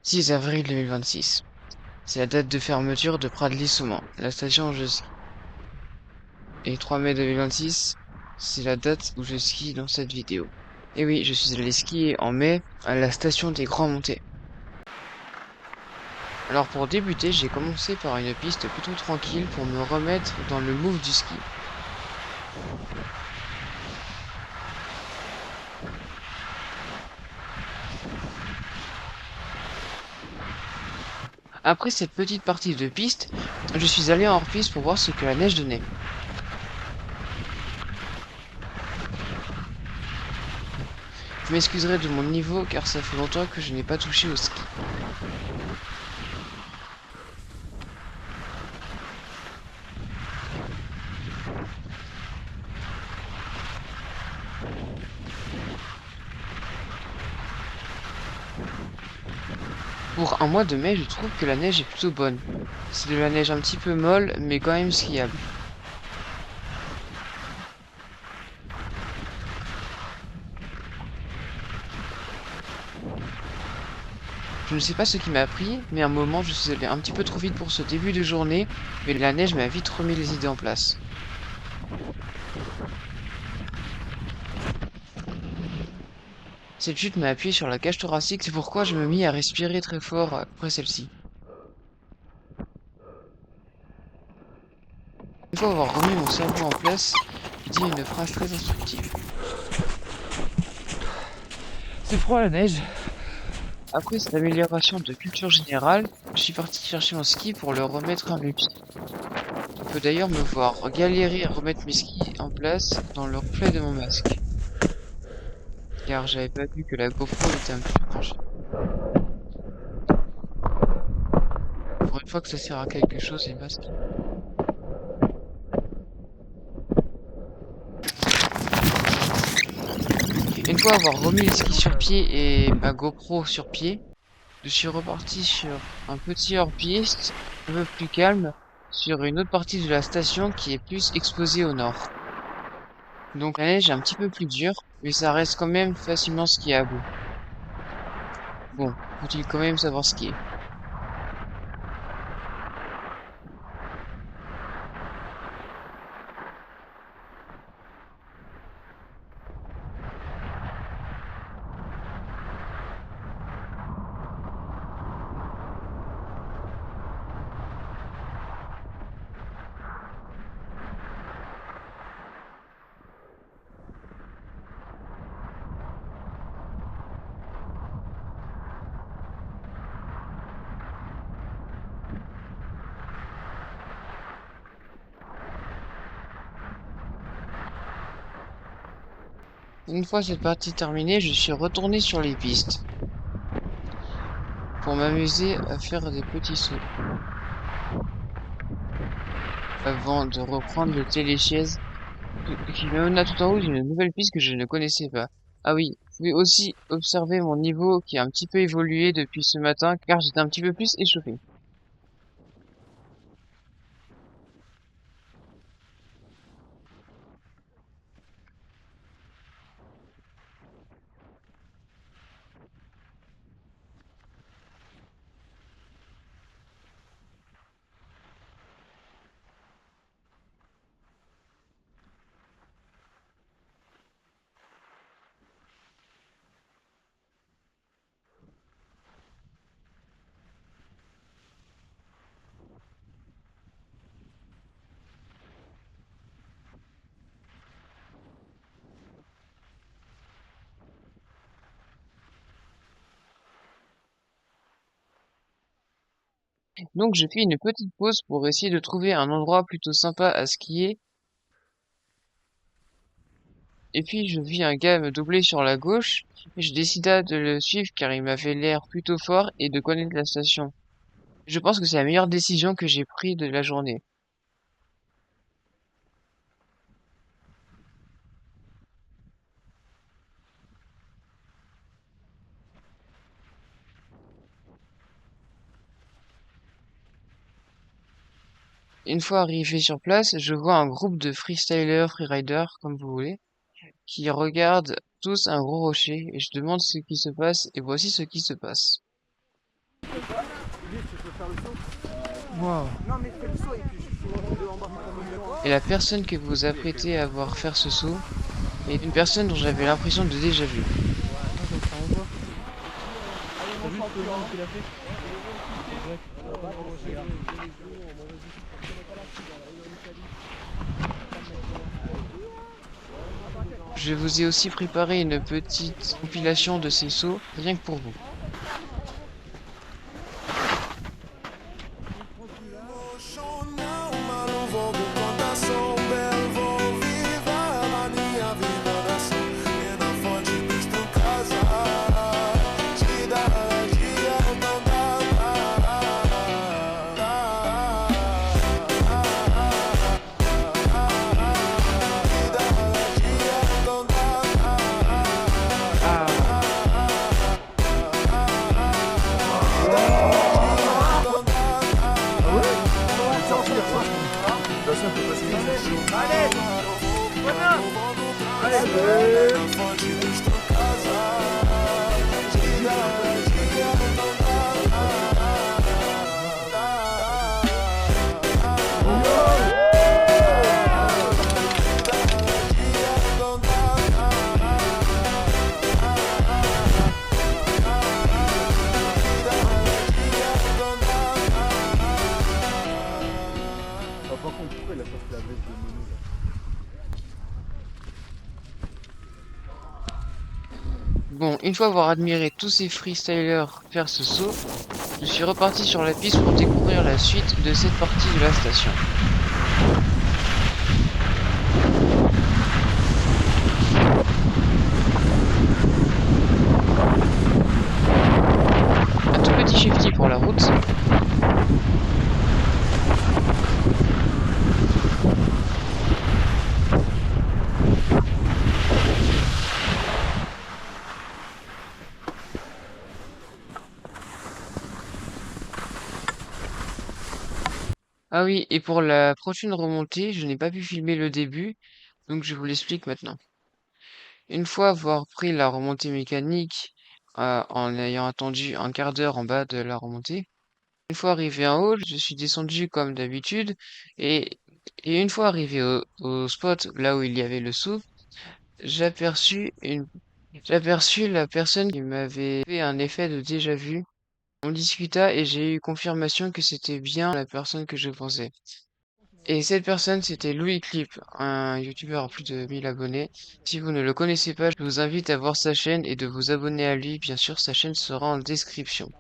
6 avril 2026. C'est la date de fermeture de Pradly-Souman, la station où je skie. Et 3 mai 2026, c'est la date où je skie dans cette vidéo. Et oui, je suis allé skier en mai à la station des Grands Montées. Alors pour débuter, j'ai commencé par une piste plutôt tranquille pour me remettre dans le move du ski. Après cette petite partie de piste, je suis allé en hors-piste pour voir ce que la neige donnait. Je m'excuserai de mon niveau car ça fait longtemps que je n'ai pas touché au ski. Pour un mois de mai, je trouve que la neige est plutôt bonne. C'est de la neige un petit peu molle, mais quand même skiable. Je ne sais pas ce qui m'a pris, mais à un moment je suis allé un petit peu trop vite pour ce début de journée, mais la neige m'a vite remis les idées en place. Cette chute m'a appuyé sur la cage thoracique, c'est pourquoi je me mis à respirer très fort après celle-ci. Une fois avoir remis mon cerveau en place, j'ai dit une phrase très instructive. C'est froid la neige. Après cette amélioration de culture générale, je suis parti chercher mon ski pour le remettre à mes pieds. On peut d'ailleurs me voir galérer à remettre mes skis en place dans le reflet de mon masque, car j'avais pas vu que la GoPro était un petit peu penchée. Pour une fois que ça sert à quelque chose, les masques. Une fois avoir remis les skis sur pied et ma GoPro sur pied, je suis reparti sur un petit hors-piste, un peu plus calme, sur une autre partie de la station qui est plus exposée au nord. Donc la neige est un petit peu plus dure, mais ça reste quand même facilement skiable. Bon, faut-il quand même savoir skier. Une fois cette partie terminée, je suis retourné sur les pistes pour m'amuser à faire des petits sauts avant de reprendre le téléchaise qui me mena tout en haut d'une nouvelle piste que je ne connaissais pas. Ah oui, vous pouvez aussi observer mon niveau qui a un petit peu évolué depuis ce matin car j'étais un petit peu plus échauffé. Donc j'ai fait une petite pause pour essayer de trouver un endroit plutôt sympa à skier. Et puis je vis un gars me doubler sur la gauche, et je décida de le suivre car il m'avait l'air plutôt fort et de connaître la station. Je pense que c'est la meilleure décision que j'ai prise de la journée. Une fois arrivé sur place, je vois un groupe de freestylers, freeriders, comme vous voulez, qui regardent tous un gros rocher et je demande ce qui se passe et voici ce qui se passe. Waouh. Et la personne que vous apprêtez à voir faire ce saut est une personne dont j'avais l'impression de déjà vu. Je vous ai aussi préparé une petite compilation de ces sauts, rien que pour vous. Bon, une fois avoir admiré tous ces freestylers faire ce saut, je suis reparti sur la piste pour découvrir la suite de cette partie de la station. Un tout petit shifty pour la route. Ah oui, et pour la prochaine remontée, je n'ai pas pu filmer le début, donc je vous l'explique maintenant. Une fois avoir pris la remontée mécanique, en ayant attendu un quart d'heure en bas de la remontée, une fois arrivé en haut, je suis descendu comme d'habitude, et, et une fois arrivé au spot là où il y avait le saut, j'aperçus une, j'aperçus la personne qui m'avait fait un effet de déjà vu. On discuta et j'ai eu confirmation que c'était bien la personne que je pensais. Et cette personne, c'était Louis Clip, un youtubeur à plus de 1000 abonnés. Si vous ne le connaissez pas, je vous invite à voir sa chaîne et de vous abonner à lui. Bien sûr, sa chaîne sera en description.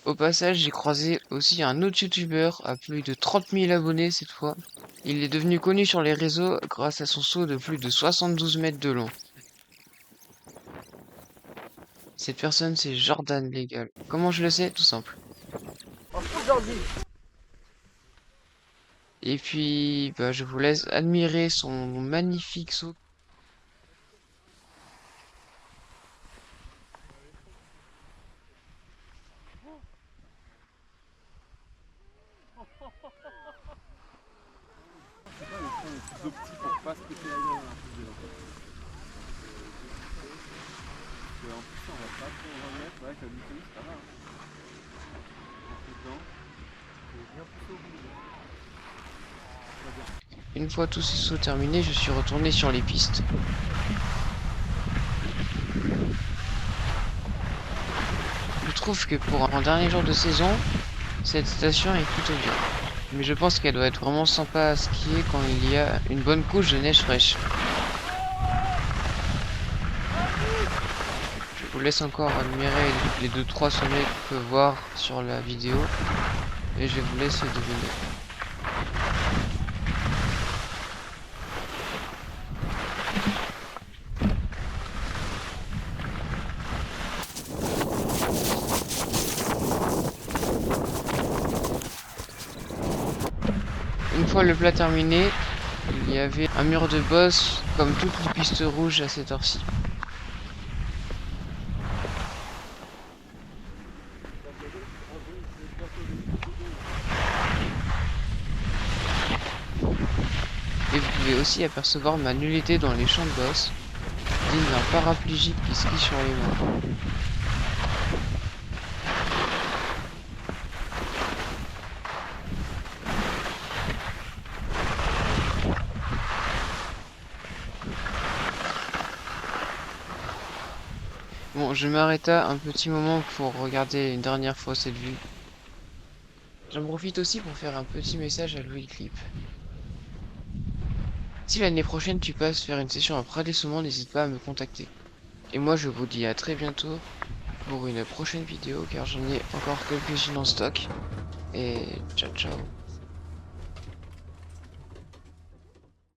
Au passage, j'ai croisé aussi un autre youtubeur à plus de 30 000 abonnés cette fois. Il est devenu connu sur les réseaux grâce à son saut de plus de 72 mètres de long. Cette personne, c'est Jordan Légal. Comment je le sais? Tout simple. Et puis, bah, je vous laisse admirer son magnifique saut. Une fois tous ces sauts terminés, je suis retourné sur les pistes. Je trouve que pour un dernier jour de saison, cette station est plutôt bien. Mais je pense qu'elle doit être vraiment sympa à skier quand il y a une bonne couche de neige fraîche. Je vous laisse encore admirer les 2-3 sommets qu'on peut voir sur la vidéo. Et je vous laisse deviner. Une fois le plat terminé, il y avait un mur de boss comme toutes les pistes rouges à cette heure-ci. Et vous pouvez aussi apercevoir ma nullité dans les champs de boss, digne d'un paraplégique qui skie sur les mains. Bon, je m'arrête là un petit moment pour regarder une dernière fois cette vue. J'en profite aussi pour faire un petit message à Louis Clip. Si l'année prochaine tu passes faire une session à Pradé Saumon, n'hésite pas à me contacter. Et moi je vous dis à très bientôt pour une prochaine vidéo car j'en ai encore quelques-unes en stock. Et ciao ciao.